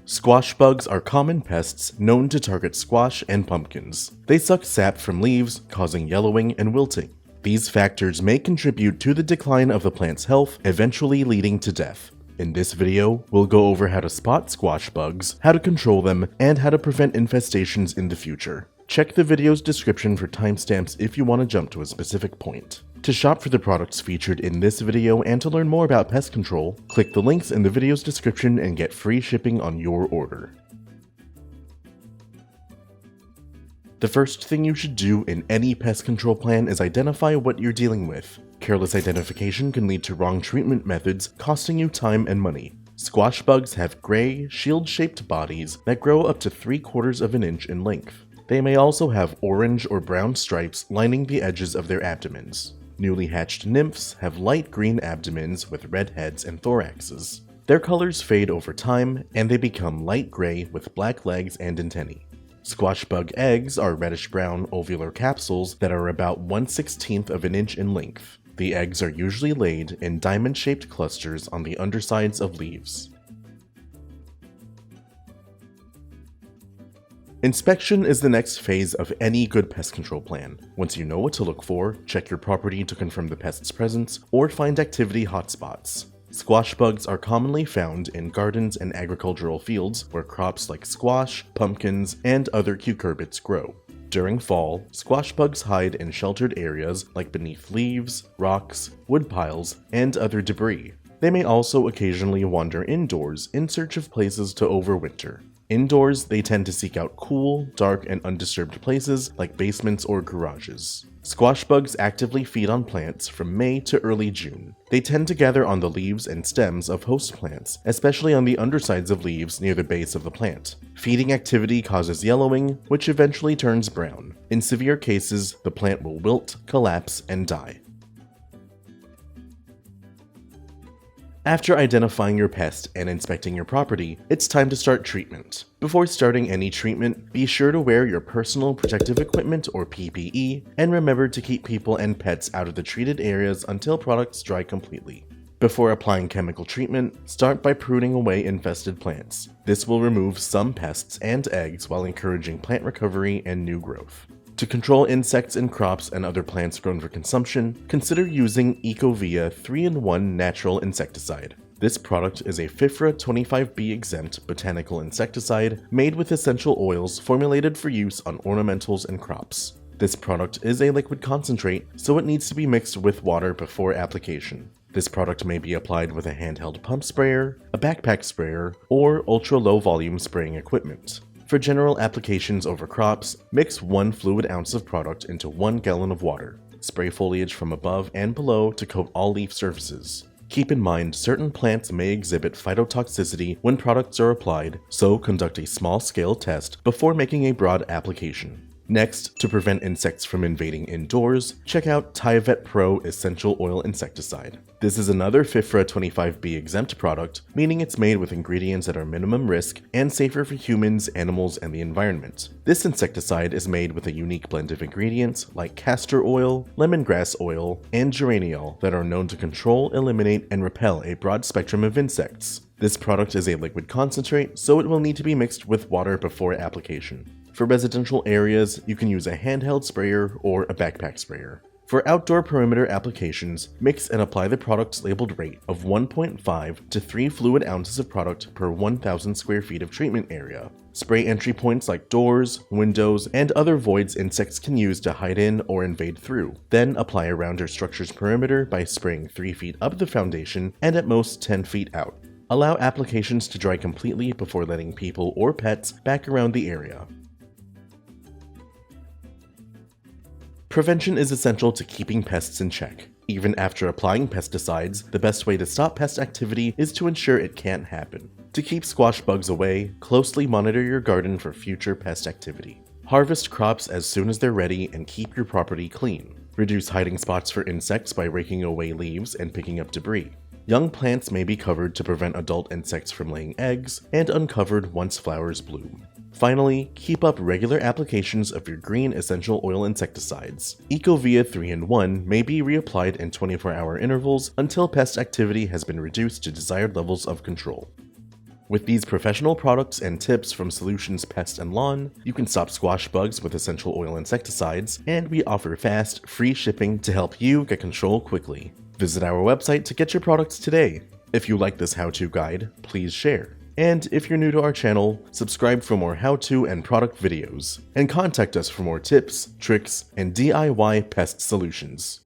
Squash bugs are common pests known to target squash and pumpkins. They suck sap from leaves, causing yellowing and wilting. These factors may contribute to the decline of the plant's health, eventually leading to death. In this video, we'll go over how to spot squash bugs, how to control them, and how to prevent infestations in the future. Check the video's description for timestamps if you want to jump to a specific point. To shop for the products featured in this video and to learn more about pest control, click the links in the video's description and get free shipping on your order. The first thing you should do in any pest control plan is identify what you're dealing with. Careless identification can lead to wrong treatment methods, costing you time and money. Squash bugs have gray, shield-shaped bodies that grow up to 3/4 of an inch in length. They may also have orange or brown stripes lining the edges of their abdomens. Newly hatched nymphs have light green abdomens with red heads and thoraxes. Their colors fade over time, and they become light gray with black legs and antennae. Squash bug eggs are reddish-brown ovular capsules that are about 1/16 of an inch in length. The eggs are usually laid in diamond-shaped clusters on the undersides of leaves. Inspection is the next phase of any good pest control plan. Once you know what to look for, check your property to confirm the pest's presence, or find activity hotspots. Squash bugs are commonly found in gardens and agricultural fields where crops like squash, pumpkins, and other cucurbits grow. During fall, squash bugs hide in sheltered areas like beneath leaves, rocks, wood piles, and other debris. They may also occasionally wander indoors in search of places to overwinter. Indoors, they tend to seek out cool, dark, and undisturbed places like basements or garages. Squash bugs actively feed on plants from May to early June. They tend to gather on the leaves and stems of host plants, especially on the undersides of leaves near the base of the plant. Feeding activity causes yellowing, which eventually turns brown. In severe cases, the plant will wilt, collapse, and die. After identifying your pest and inspecting your property, it's time to start treatment. Before starting any treatment, be sure to wear your personal protective equipment or PPE, and remember to keep people and pets out of the treated areas until products dry completely. Before applying chemical treatment, start by pruning away infested plants. This will remove some pests and eggs while encouraging plant recovery and new growth. To control insects in crops and other plants grown for consumption, consider using EcoVia 3-in-1 Natural Insecticide. This product is a FIFRA 25B exempt botanical insecticide made with essential oils formulated for use on ornamentals and crops. This product is a liquid concentrate, so it needs to be mixed with water before application. This product may be applied with a handheld pump sprayer, a backpack sprayer, or ultra-low volume spraying equipment. For general applications over crops, mix 1 fluid ounce of product into 1 gallon of water. Spray foliage from above and below to coat all leaf surfaces. Keep in mind, certain plants may exhibit phytotoxicity when products are applied, so conduct a small-scale test before making a broad application. Next, to prevent insects from invading indoors, check out TYVET Pro Essential Oil Insecticide. This is another FIFRA 25B exempt product, meaning it's made with ingredients that are minimum risk and safer for humans, animals, and the environment. This insecticide is made with a unique blend of ingredients like castor oil, lemongrass oil, and geraniol that are known to control, eliminate, and repel a broad spectrum of insects. This product is a liquid concentrate, so it will need to be mixed with water before application. For residential areas, you can use a handheld sprayer or a backpack sprayer. For outdoor perimeter applications, mix and apply the product's labeled rate of 1.5 to 3 fluid ounces of product per 1,000 square feet of treatment area. Spray entry points like doors, windows, and other voids insects can use to hide in or invade through. Then apply around your structure's perimeter by spraying 3 feet up the foundation and at most 10 feet out. Allow applications to dry completely before letting people or pets back around the area. Prevention is essential to keeping pests in check. Even after applying pesticides, the best way to stop pest activity is to ensure it can't happen. To keep squash bugs away, closely monitor your garden for future pest activity. Harvest crops as soon as they're ready and keep your property clean. Reduce hiding spots for insects by raking away leaves and picking up debris. Young plants may be covered to prevent adult insects from laying eggs, and uncovered once flowers bloom. Finally, keep up regular applications of your green essential oil insecticides. EcoVia 3-in-1 may be reapplied in 24-hour intervals until pest activity has been reduced to desired levels of control. With these professional products and tips from Solutions Pest and Lawn, you can stop squash bugs with essential oil insecticides, and we offer fast, free shipping to help you get control quickly. Visit our website to get your products today. If you like this how-to guide, please share. And if you're new to our channel, subscribe for more how-to and product videos, and contact us for more tips, tricks, and DIY pest solutions.